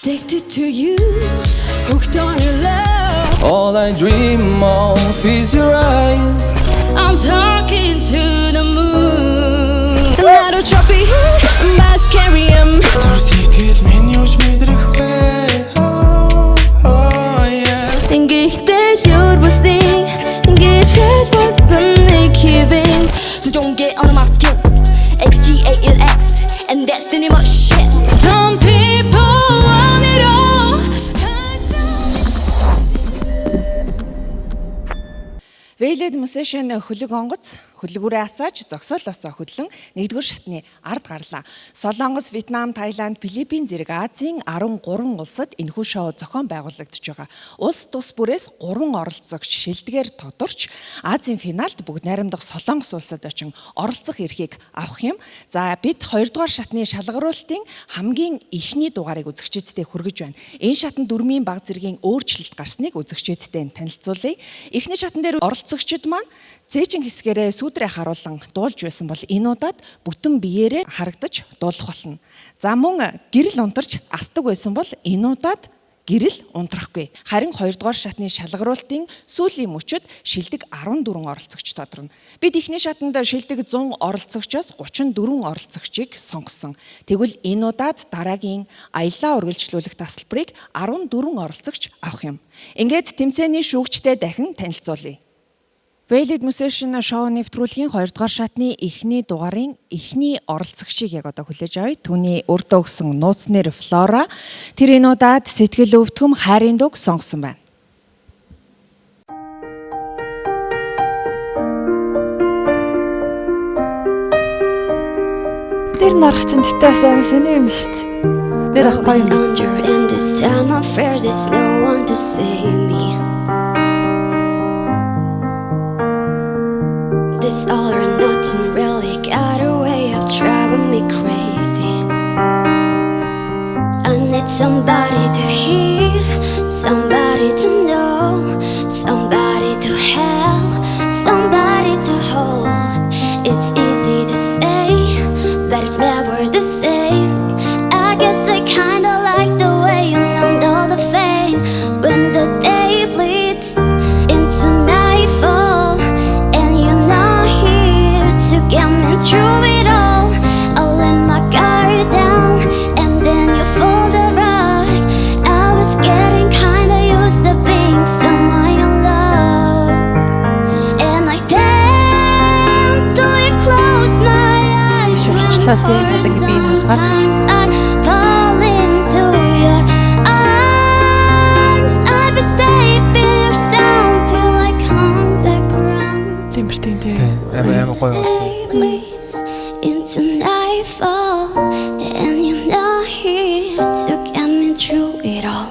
Addicted to you, hooked on your love. All I dream of is your eyes. I'm talking to the moon. 나도 tropic, mass carrier. Тэр сэтгэл минь юуш мэдрэхгүй. Ингээд юурбусдын гэтэл бусдын нэг хэвэн. 수종계 on my skin, XGALX, and that's the name of shit. Some people want it all. Veiled musician хөлөг онгоц хөлгүүрээ асааж зогсоолоосоо хөдлөн 1-р шатны ард гарлаа. Солонгос, Вьетнам, Таиланд, Филиппин зэрэг Азийн 13 улсад энэхүү шоу зохион байгуулагдж байгаа. Улс тус бүрээс 3 оролцогч шилдэгээр тодорч Азийн финалд бүгд найрамдах Солонгос улсад очин оролцох эрхийг авах юм. За бид 2-р шатны шалгаруулалтын хамгийн ихний дугаарыг үзэгчдэд хүргэж байна. Энэ шатанд дөрмийн баг зэргийн өөрчлөлт гарсныг үзэгчдэд танилцуулъя. Эхний шатн дээр оролцогчид маань цээжин хэсгээрээ сүудрээ харуулan дуулж байсан бол энэ удаад бүтэн биеэрээ харагдаж дуулах болно. За мөн гэрэл унтарч асдаг байсан бол энэ удаад гэрэл унтрахгүй. Харин 2-р шатны шалгаруулалтын сүүлийн мөчөд шилдэг 14 оролцогч тодорно. Бид эхний шатанд шилдэг 100 оролцогчоос 34 оролцогчийг сонгосон. Тэгвэл энэ удаад дараагийн аяллаа үргэлжлүүлэх тасалбарыг 14 оролцогч авах юм. Ингээд тэмцээний шүүгчтэй дахин танилцуулъя. Veiled musician шоуны нэвтрүүлгийн 2-р шатны эхний дугаарын эхний оролцогчийг яг одоо хүлээж авъя. Түүний өртөө өгсөн нууц нэр Flora. Тэр энэ удаад сэтгэл өвдгөм хайрын дууг сонгосон байна. Тэр нарах чинь тэтээс амар сони юм шүү дээ. Тэр ахгүй юм. This all or nothing really got a way of driving me crazy. I need somebody to hear, somebody to know, somebody to help, somebody to hold. It's easy to say, but it's never the same. I guess I kinda like the way you numbed all the pain when the day bleeds into nightfall. Get me through it all. I'll let my guard down, and then you fold the rug. I was getting kinda used to being someone you love, and I damn till you close my eyes. Sometimes I fall into your arms. I'd be safe in your sound till I come back around. Into nightfall, and you're not here to get me through it all.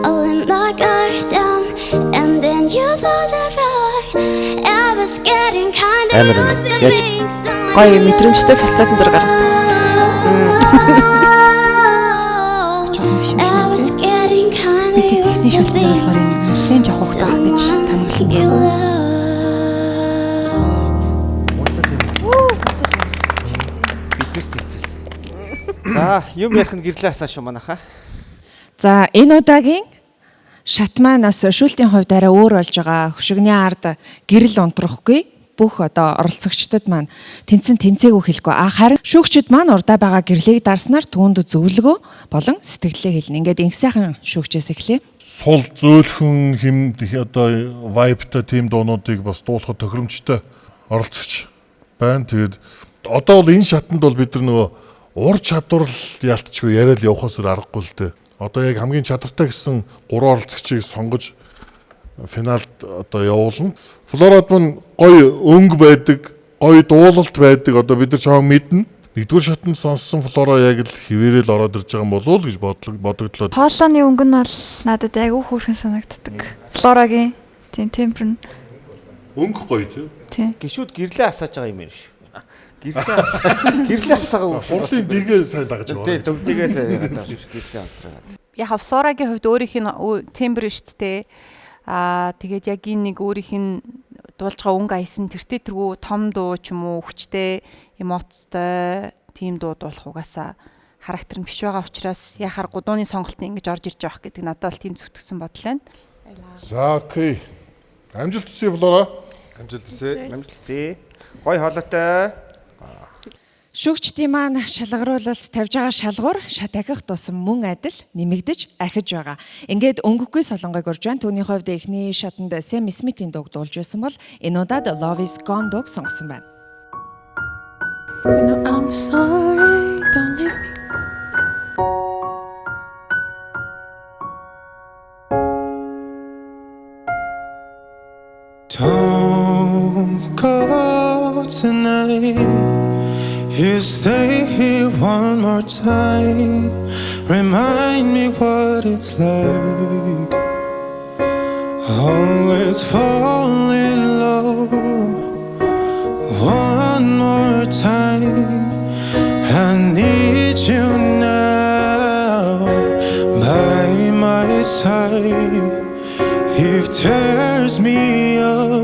I'll let my guard down, and then you fall the rug. I was getting kinda used to being someone. Гоё мэдрэмжтэй филцаатан зур гаргадаг. I was getting kinda used to being someone you love. За, юм ярих нь гэрлээ асаа шүү манайхаа. За энэ удаагийн шат маань бас шүүлтийн хувьд арай өөр болж байгаа. Хөшигний ард гэрэл унтрахгүй. Бүх одоо оролцогчдод маань тэнцээгүй хэлэхгүй. Харин шүүгчид маань урдаа байгаа гэрлийг дарснаар түүнд зөвлөгөө болон сэтгэлээ хэлнэ. Ингээд инх сайхан шүүгчээс эхлэе. Сул зөөлхөн хэм одоо vibe-та team дуунуудыг бас дуулахад тохиромжтой оролцогч байна. Тэгээд одоо бол энэ шатанд бол бид нөгөө ур чадвар ялтчгүй яриад явахаас аргагүй л дээ. Одоо яг хамгийн чадвартай гэсэн 3 оролцогчийг сонгож финалд одоо явуулна. Флорад мань гоё өнгө байдаг, гоё дуулалт байдаг. Одоо бид нар чамаа мэднэ. 1-р шатнд сонссон Флора яг л хിവэрэл ороод ирж байгаа юм болов уу гэж бодогдлоо. Хоолойны өнгө нь бол надад айгүй хөөрхөн санагддаг. Флорагийн тийм темпер нь өнгө гоё тий. Гişүүд гэрлээ асааж байгаа юм шүү. Гэрлээ асаагаа Флорын дэгээ сайн дагаж байгаа. Тий, төвдгээс гэрлээ автраад. Яг Флорагийн хувьд өөрийнх нь темпер шүү дээ. Тэгээд яг энэ нэг өөрийнх нь дуулж байгаа өнгө аясан тэртээ тэргүй том дуу ч юм уу хүчтэй эмоцтой тийм дуу дуулах угаасаа характер нь биш байгаа учраас яхаар гудууны сонголт нь ингэж орж ирж байгаа гэдэг надад бол тийм зүтгэсэн бодол байна. За окей. Амжилт хүсье Флора. Амжилт хүсье. Гой хоолойтой. Шүүгчдийн маань шалгаруулалт тавьж байгаа шалгуур шат ахих тусам мөн адил нэмэгдэж ахиж байгаа. Ингээд өнгөхгүй солонгойг урж байна. Түүний хувьд эхний шатанд Сэм Смитийн дууг дуулж байсан бол энэ удаад Love Is Gone дууг сонгосон байна. No, I'm sorry, don't leave me. Don't go tonight. You stay here one more time. Remind me what it's like. Always fall in love one more time. I need you now by my side. It tears me up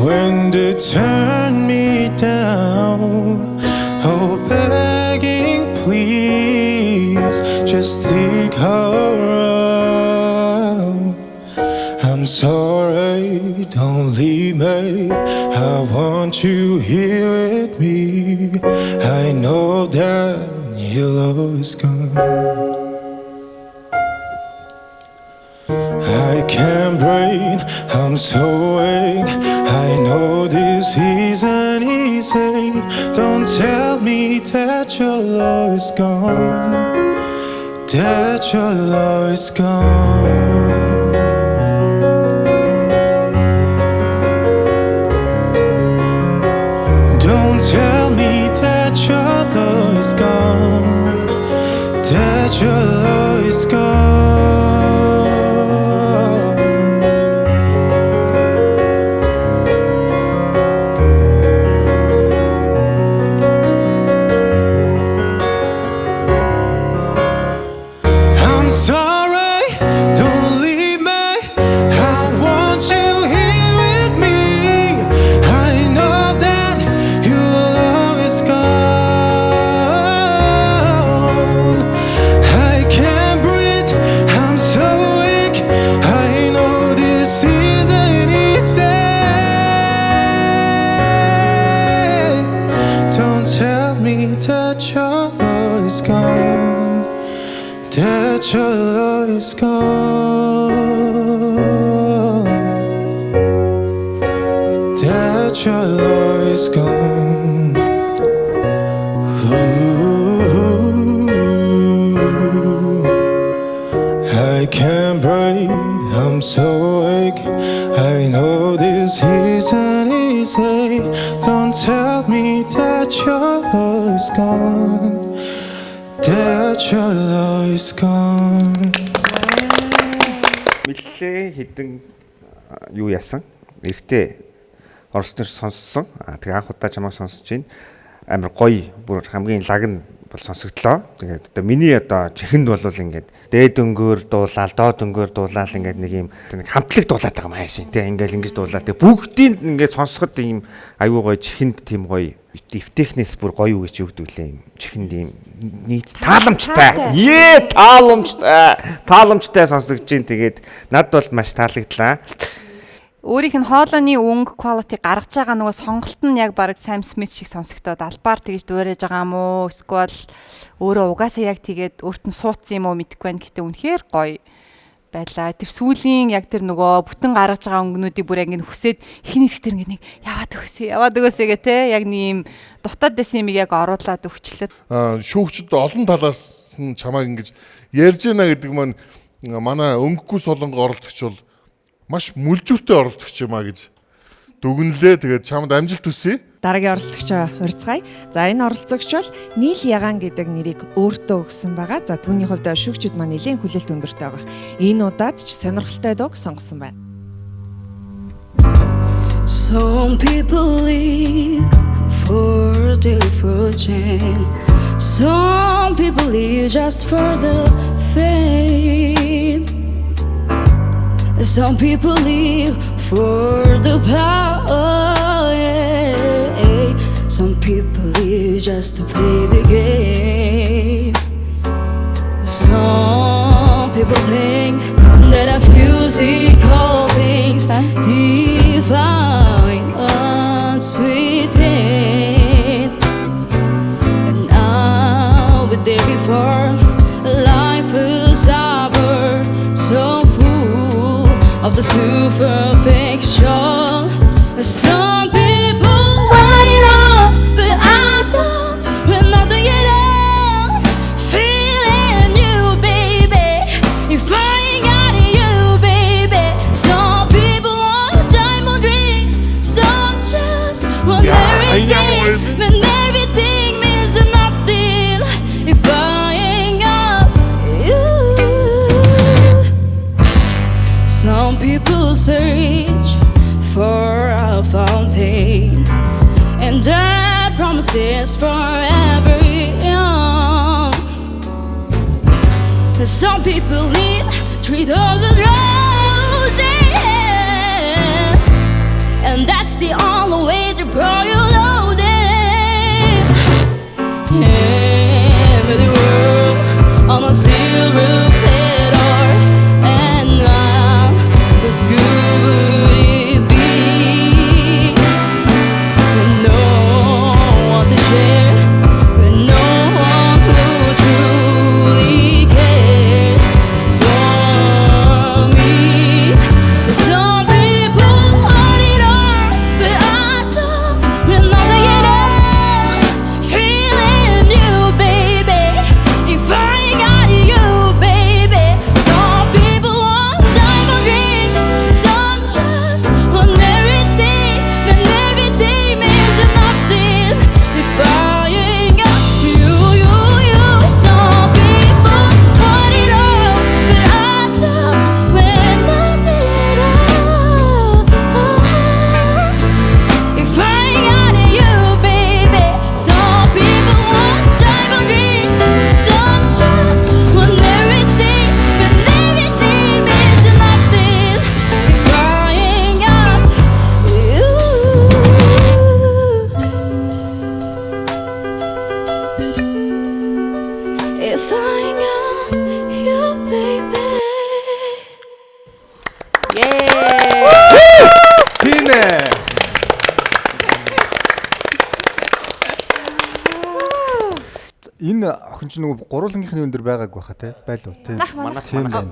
when they turn me down. Oh, begging, please, just stick around. I'm sorry, don't leave me. I want you here with me. I know that your love is gone. I can't breathe, I'm so weak. I know this isn't easy. Don't tell me that your love is gone. That your love is gone. Don't tell me that your love is gone. That your love is gone. That your love is gone. That your love is gone. Ooh, I can't breathe, I'm so weak. I know this isn't easy. Don't tell me that your love is gone. That your love is gone. Миллээ хідэн юу яасан? Эрэгтэй орос нэр сонссон. Тэгээ анх удаа чамайг сонсож байна. Амар гоё, бүр хамгийн лаг нь бол сонсогдлоо. Тэгээд одоо миний одоо чихэнд бол ингээд дээд өнгөөр дуулаад, доод өнгөөр дуулаад ингээд нэг юм хамтлаг дуулаад байгаа юм хайшин. Тэ ингээд ингэж дуулаад. Тэгээ бүгдийг ингээд сонсоход ийм аюу гоё чихэнд тийм гоё эвтэхнээс бүр гоё үг гэж өгдөг лээ юм. Чихэнд ийм нийт тааламжтай. Тааламжтай сонсогдож байна. Тэгээд над бол маш таалагдлаа. Өөрийнх нь хоолойны өнгө quality гаргаж байгаа нөгөө сонголт нь яг баг Sam Smith шиг сонсогдоод албаар тэгж дуурайж байгаа юм уу? Эсвэл өөрөө угаасаа яг тэгээд өөрт нь суудсан юм уу мэдэхгүй байна. Гэтэ үнэхээр гоё байлаа. Тэр сүүлийн яг тэр нөгөө бүтэн гаргаж байгаа өнгөнүүдийг бүр яг ингэ хүсээд ихний хэсэг тэр ингэ нэг яваад өгөөсэй гэ тэ яг нэм дутаад байсан юм яг оруулаад өгчлээ. Шүүгчд олон талаас нь чамайг ингэж ярьж байна гэдэг маань манай өнгөгүй солонго оролцогч бол маш мүлжүүртэй оролцогч юм а гэж дүгнэлээ. Тэгээд чамд амжилт хүсье. Дараагийн оролцогчоо урьцгаая. За энэ оролцогч бол Нийл Ягаан гэдэг нэрийг өөртөө өгсөн байгаа. За түүний хувьд шүүгчид маань нэлээд хүлээлт өндөртэй байгаа. Энэ удаад ч сонирхолтой дууг сонгосон байна. Some people live for the fortune. Some people live just for the fame. Some people live for the power, yeah. Some people live just to play the game. Some people think that our physical things define us within. And now with there before, life is sober, so full of the superficial. Some people want it all, but I don't. With nothing at all, feeling you, baby. If I ain't got you, baby. Some people want diamond rings, some just want everything, but everything means nothing if I ain't got you. Some people search for a fountain, and that promises forever young. Some people need 3,000 roses, and that's the only way to pour you loaded. With the world on a silver platter, and now what good would it be with no one to share, with no one who truly cares for me? Some people want it all, but I don't. With nothing at all, feeling you, baby. If I ain't got you, baby. Some people want diamond rings, some just want everything, but everything means nothing if I ain't got you. Some people want it all, but I don't. With nothing at all, if I ain't got you, baby. Some people want diamond rings, some just want everything, but everything means nothing if I ain't got you. If I ain't got you, baby. Тийм ээ. Энэ охин ч нөгөө гурвангийнхны өндөр байгаагүй хаа те байлуу те. Манайх Тийм байна.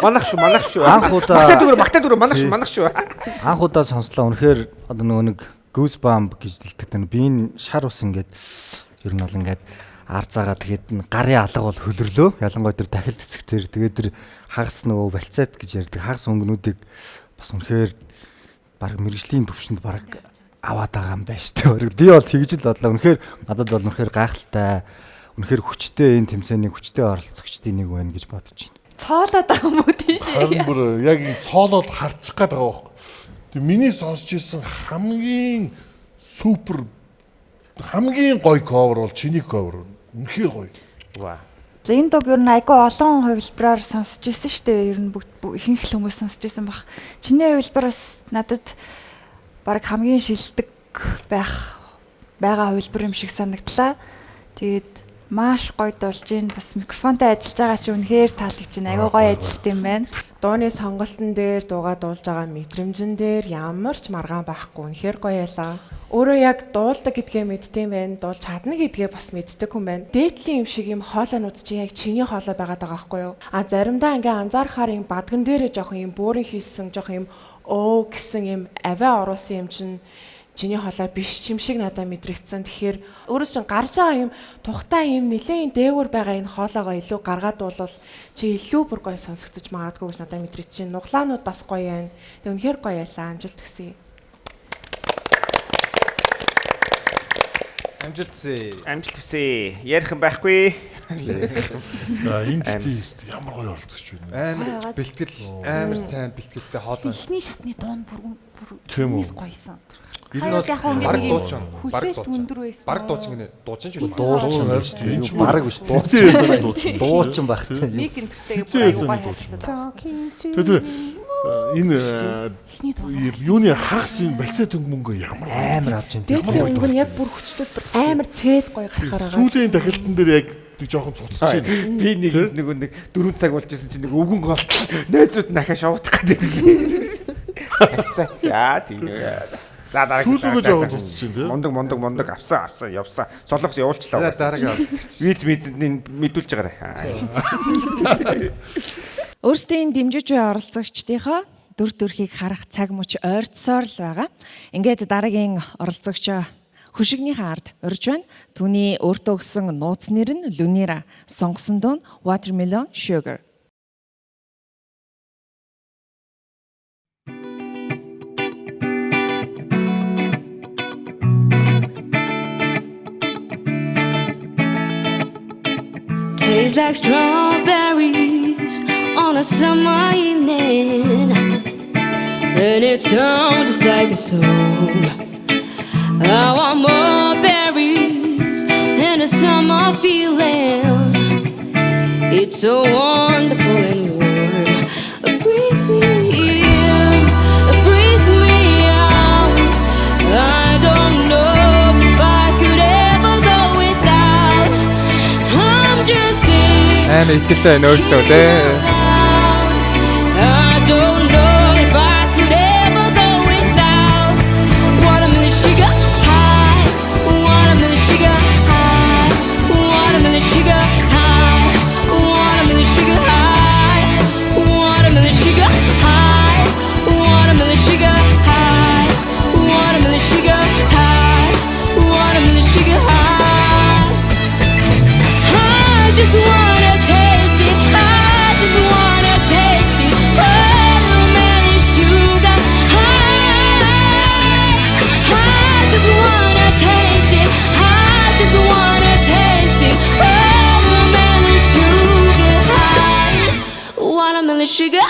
манайх шүү. Анх удаа Магтаа дөрөв манайх шүү. анх удаа сонслоо. Үнэхээр одоо нөгөө нэг goosebump гэж дэлдэг те. Би энэ шар ус ингээд ер нь бол ингээд ар цагаа тэгээд гарын алга бол хөлөрлөө. Ялангуяа тэр дахилт эсэх тэр тэгээд тэр хагас нөгөө балцаад гэж ярьдаг хагас өнгөнүүдийг бас үнэхээр баг мэрэгжлийн төвшөнд баг аваад байгаа юм байна шүү дээ. Би бол тэгж л бодлоо. Үнэхээр надад бол үнэхээр гайхалтай, үнэхээр хүчтэй энэ тэмцээний хүчтэй оролцогчдын нэг байна гэж бодож байна. Цоолоод байгаа юм уу тийш? Харин бүр яг энэ цоолоод харчих гээд байгаа байхгүй. Тэг миний сонсч ирсэн хамгийн супер хамгийн гоё cover бол чиний cover. Үнэхээр гоё. Ваа. За энэ дог ер нь айгүй олон хувилбараар сонсч ирсэн шүү дээ. Ер нь ихэнх л хүмүүс сонсч ирсэн баг. Чиний хувилбараас надад баг хамгийн шилдэг байгаа хувилбар юм шиг санагдлаа. Тэгээд маш гоё дуулж ийн бас микрофонтой ажиллаж байгаа чи үнэхээр таалагдж байна. Айгүй гоё ажиллаж юм байна. Дууны сонголтын дээр дуугаа дуулж байгаа мэдрэмжэн дээр ямар ч маргаан байхгүй үнэхээр гоё ялаа. Өөрөө яг дуулдаг гэдгээ мэддэм байх, дуулж чадна гэдгээ бас мэддэг хүн байна. Дээдлийн юм шиг юм хоолойнууд чи яг чиний хоолой байгаад байгаа байхгүй юу? А заримдаа ингээ анзаархаар юм бадган дээрээ жоохон юм бөөрийн хийсэн жоохон юм гэсэн юм авиа оруулсан юм чинь чиний хоолой биш ч юм шиг надад мэдрэгдсэн. Тэгэхээр өөрөө чинь гарч байгаа юм тухтай юм нэлээд дээгүүр байгаа энэ хоолойгоо илүү гаргаад дуулвал чи илүү бүр гоё сонсогдож магадгүй гэж надад мэдрэгдэж байна. Нуглаанууд бас гоё байна. Тэг үнэхээр гоё ялаа. Амжилт хүсье. Амжилт хүсье. Ярих юм байхгүй. Энэ тест ямар гоё оролцогч байна. Амар бэлтгэл, амар сайн бэлтгэлтэй хоолой. Эхний шатны дуун бүр Тийм үү? гоёсон. Энэ бол баг дуучин, баг дуучин. Баг дуучин гэнэ дуучин ч биш. Дуучин байж тийм. Энэ ч бараг биш. Дуучин байх чинь. Нэг энтертэйг гоё хайцсан. Тэр энэ юуны хагас энэ балцаа төнгмөнгөө ямар амар авч байна. Дээдлийн өнгө нь яг бүр хүчтэй амар цээл гоё гарахаар байгаа. Сүүлийн дахилтан дээр яг нэг жоохон цуцж чинь. Би нэг 4 цаг болж исэн чинь нэг өвгөн гол найзууд нахаа шовдох гэдэг. Хацаа яа тийм. За дараа сүүлрүүгээ жоохон цуцж чинь тийм. Мондог авсан явсан. Солонгос явуулчлаа. Дараагийн оролцогч. Виз мэдүүлж байгаарай. Өөрсдийн дэмжиж буй оролцогчдийнхоо дүр төрхийг харах цаг мөч ойртсоор л байгаа. Ингээд дараагийн оролцогч Хүшигнийхээ ард урьж байна. Түүний өөртөө өгсөн нууц нэр нь Lunira. Сонгосон дуу нь Watermelon Sugar. Tastes like strawberries on a summer evening, and it sounds just like a song. I want more berries and a summer feeling. It's so wonderful and warm. Breathe me in, breathe me out. I don't know if I could ever go without. I'm just thinking. Итгэлтэй нөөлтөө дээ. I don't know if I could ever go without. Watermelon sugar high, watermelon sugar high, watermelon sugar high, watermelon sugar high, watermelon sugar high, watermelon sugar high, watermelon sugar high, watermelon sugar high. I just wanna taste it. I just wanna taste it. Watermelon sugar high. I just wanna taste it. I just wanna taste it. Watermelon sugar high. Watermelon sugar.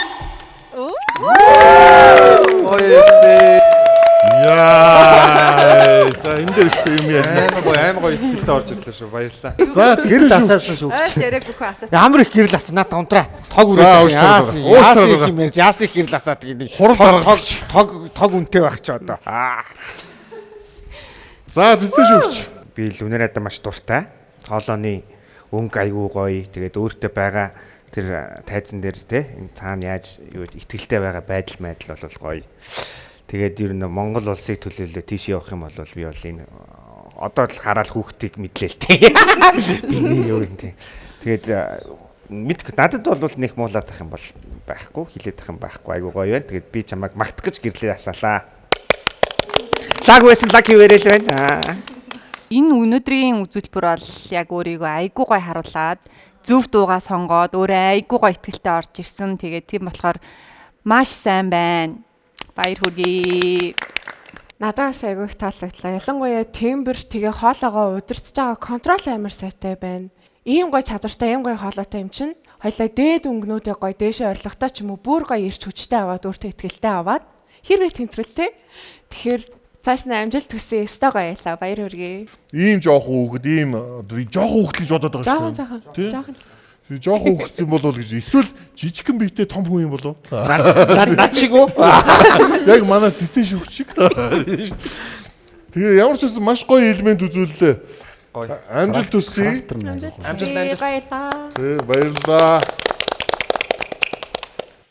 Яа. За энэ дээр стрим яа. Амар гоё итгэлтэй орж ирлээ шүү. Баярлалаа. За гэрэл асаасан шүү. Яриаг бүхэн асаа. Ямар их гэрэл асаа надад унтраа. Тог үрээд. Яасан их гэрэл асаад гэдэг. Тог үнэтэй байх ч одоо. За цэцэн шүүгч. Би Lunira-д маш дуртай. Хоолойны өнгө айгүй гоё. Тэгээд өөртөө байгаа тэр тайзан дээр те энэ цаана яаж юу итгэлтэй байгаа байдал бол гоё. Тэгээд ер нь Монгол улсыг төлөөлөө тийш явах юм бол би бол энэ одоо л хараад хүүхдийг мэдлээ л те. Биний юу юм те. Тэгээд мэдгүй надад бол нэг муулаад ах юм бол байхгүй, хилээд ах юм байхгүй айгүй гоё байна. Тэгээд би чамайг магтах гэж гэрлээ асаалаа. Лаг байсан лаки вэрэл байна. Энэ өнөөдрийн үзүүлбэр бол яг өөрийгөө айгүй гой харуулад зөв дуугаа сонгоод өөрөө айгүй гой ихтгэлтэй орж ирсэн. Тэгээд тийм болохоор маш сайн байна. Баяр хүргэе. Надаас айгүй их таалагдлаа. Ялангуяа тембер тэгээ хоолоогоо удирцж байгаа контрол амар сайтай байна. Ийм гоё чадвартай, ийм гоё хоолойтой юм чинь хоёлаа дээд өнгнүүдээ гоё дээшээ орлоготой ч юм уу бүр гоё ирч хүчтэй аваад өөртөө ихтгэлтэй аваад хэрвээ тэнцвэлтэй. Тэгэхээр цааш нь амжилт хүсье. Өстой гоё ялаа. Баяр хүргэе. Ийм жоохон хүүхэд, ийм жоохон хүүхэд гэж бодоод байгаа шүү дээ. Жоохон. Жоохон хүүхэд юм болов гэж. Эсвэл жижигхэн биетэй том хүн юм болов? Над шиг үү? Яг манай цэцэн шүүгч шиг. Тэгээ ямар ч байсан маш гоё элемент үзүүллээ. Гоё. Амжилт хүсье. Амжилт. Баярлалаа.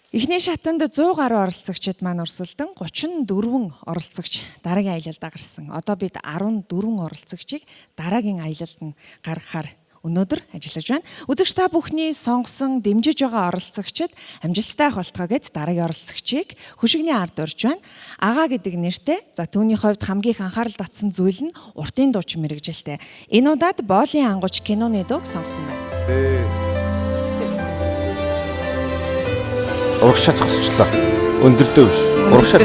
Эхний шатанд 100 гаруй оролцогчид маань өрсөлдөн 34 оролцогч дараагийн аялалд гарсан. Одоо бид 14 оролцогчийг дараагийн аялалд нь гаргахаар өнөөдөр ажиллаж байна. Үзэгч та бүхний сонгосон дэмжиж байгаа оролцогчид амжилттай болтгоо гэж дараагийн оролцогчийг Хүшигний ард урьж байна. Агаа гэдэг нэртэй. За түүний хувьд хамгийн их анхаарал татсан зүйл нь уртын дуучин мэрэгжилтэй. Энэ удаад Боолын ангууч киноны дууг сонгосон байна. Урагшаа зогсчлоо. Өндөрдөө биш. Урагшаа.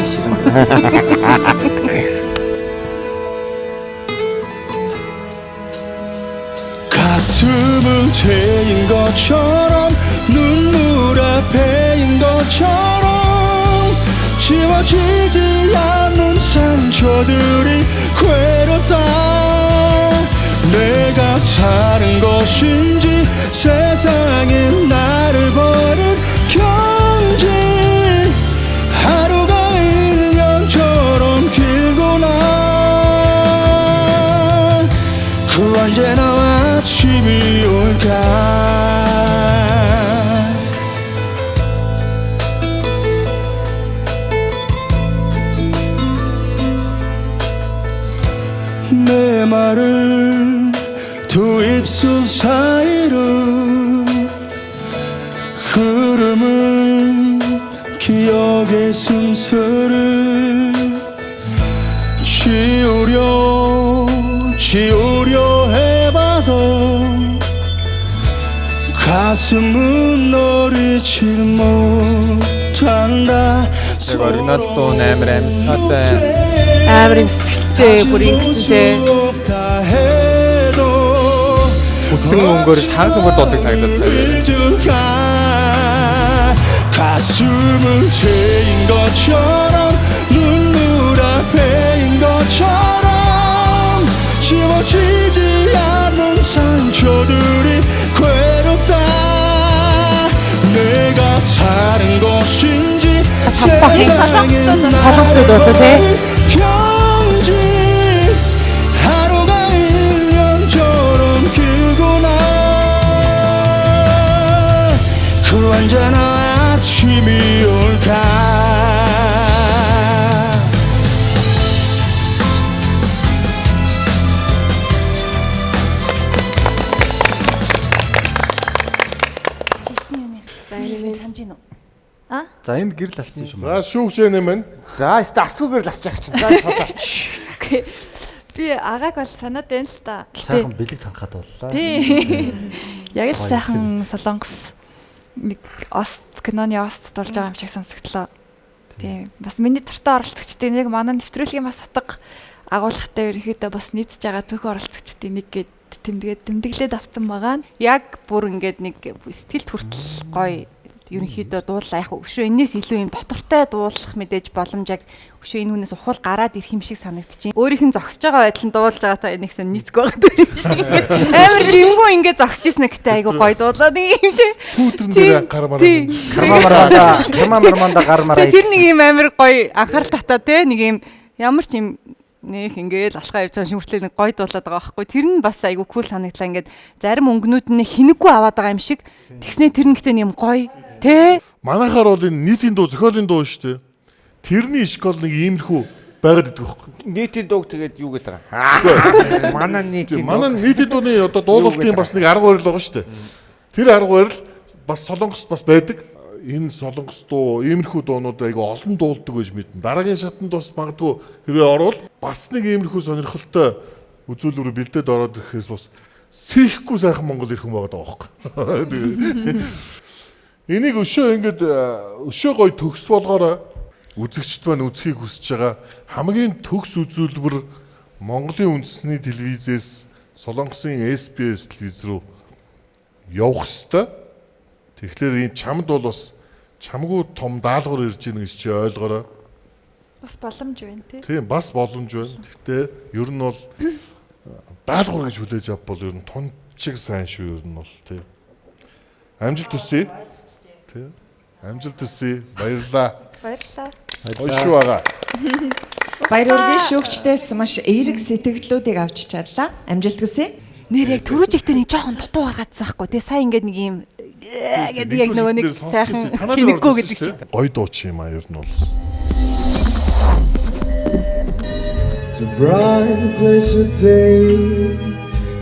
가슴은 죄인 것처럼 눈물 앞에인 것처럼 지워지지 않는 상처들이 괴롭다. 내가 사는 것인지 세상이 나를 버린 경지 하루가 1년처럼 길구나. 그 언제나 아침이 올까 말을 두 입술 사이로 흐르는 기억의 순서를 지우려 해봐도 가슴은 너리지 못한다. 내가 리나도 амар амьсгалтай амар юм сэтгэлтэй бүр ингэсээ бүтэн өнгөөр хаансан бүр дуудыг сагдаад байна. 가슴을 죄인 것처럼 눈물 앞에인 것처럼 지워지지 않는 상처들이 괴롭다. 내가 사는 것인지 세상에 경지 하루가 1년처럼 길구나. 그 언제나 아침이 올까. За энэ гэрэл алсан юм шүү. За шүүгчээ нэмэн. За стартгүйгээр ласж яах чинь. За сонсооч. Би агааг бол санаад байна л та. Сайхан бэлэг танхаад боллоо. Тий. Яг л сайхан солонгос нэг ост киноны ост дурж байгаа юм шиг сонсогдлоо. Тийм. Бас миний туртаа оролцогчдын нэг манай нэвтрүүлгийн бас утга агуулгатай ерөнхийдөө бас нийцж байгаа зөвхөн оролцогчдын нэг гээд тэмдэглээд авсан байгаа. яг бүр ингээд нэг сэтгэлд хүртэл гоё ерөнхийдөө дуулаа яг өшөө энэс илүү юм дотортой дуулах мэдээж боломж яг өшөө энэ хүнээс ухуул гараад ирэх юм шиг санагдчихээн. Өөрийнх нь зогсож байгаа байдлаар дуулж байгаа та энэхсэн нийцгүй байгаа. Амар гингүү ингээд зогсож ирсэн гэхдээ айгу гоё дуулаад юм тий. Скутерн дээр Кармамарманда гармараа. Тэр нэг юм амар гоё анхаарал татаа тий нэг юм ямар ч юм нэх ингээд алхаа явж байгаа шүмжлээ нэг гоё дуулаад байгаа байхгүй. Тэр нь бас айгу кул санагдлаа ингээд зарим өнгөнүүд нь хинэггүй аваад байгаа юм шиг. Тэгснэ тэр нэгтэй юм гоё тий. Манайхаар бол энэ нийтийн дуу, зохиолын дуу шүү дээ. Тэрний школ нэг иймэрхүү байгаад идэх байхгүй. Нийтийн дууг тэгээд юу гэдэг байгаа. Манай нийтийн дууны одоо дуулалтын бас нэг арга барил байгаа шүү дээ. Тэр арга барил бас солонгост бас байдаг. Энэ солонгос дуу, иймэрхүү дуунууд айгу олон дуулдаг гэж мэднэ. Дараагийн шатанд бас магадгүй хэрвээ орвол бас нэг иймэрхүү сонирхолтой үзүүлбэр бэлдээд ороод ирэхээс бас сийхгүй сайхан Монгол ирэх юм байгаа байхгүй. Энийг өшөө гой төгс болгоорой. Үзэгчд маань үзхийг хүсэж байгаа хамгийн төгс үзүүлбэр Монголын үндэсний телевизээс Солонгосын SBS телевиз рүү явах ёстой. Тэгэхээр энэ чамд бол бас чамгүй том даалгавар ирж байгаа гэж чи ойлгоорой. Бас боломж байна тий. Тийм бас боломж байна. Гэхдээ ер нь бол даалгавар гэж хүлээж авбал ер нь тунчиг сайн шүү ер нь бол тий. Амжилт хүсье. Тийм. Амжилт хүсье. Баярлалаа. Баярлалаа. Ойшоо байгаа. Баяр үргийн шүүгчдээс маш эерэг сэтгэлдлүүдийг авч чадлаа. Амжилт хүсье. Нэр яг түрүү жигтэй нэг жоохон дутуу гаргаадсан байхгүй тий. Сайн ингээд нэг юм гэдэг яг нөгөө нэг сайхан хинэггүй гэдэг шиг. Гой дууч юм аа ер нь бол. The bright place of day,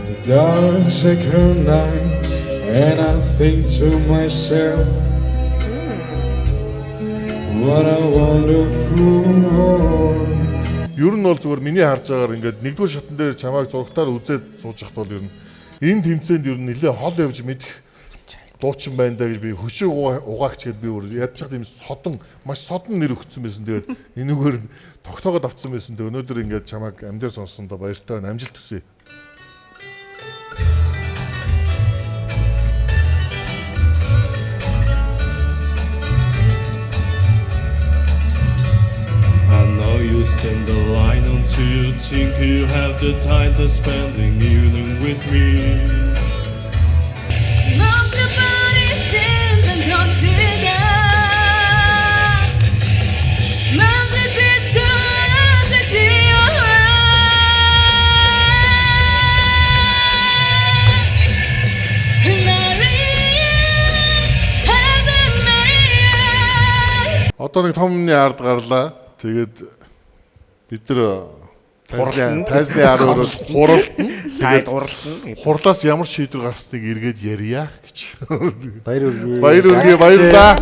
the dark sacred night, and I think to myself, what a wonderful world. Ер нь бол зүгээр миний харж байгаагаар ингээд нэгдүгээр шатн дээр чамайг зургатаар үзээд сууж явахд бол ер нь энэ тэмцээнд ер нь нэлээ хол явж мэдэх дуучин байна даа гэж би хөшөө угаагч гээд би өөр ядчих тийм маш содон нэр өгсөн байсан. Тэгээд энэгээр тогтоогод авцсан байсан. Тэгээд өнөөдөр ингээд чамайг амдаар сонссондоо баяртай байна. Амжилт хүсье. You stand the line until you think you have the time to spend an evening with me. Одоо нэг том юмны ард гарлаа. Тэгээд бид нар Тайзны араар хуралдана. Тэгээд уралдана. Хурлаас ямар шийдвэр гарсныг эргээд ярья гэж. Баяр үргээ. Баярлалаа.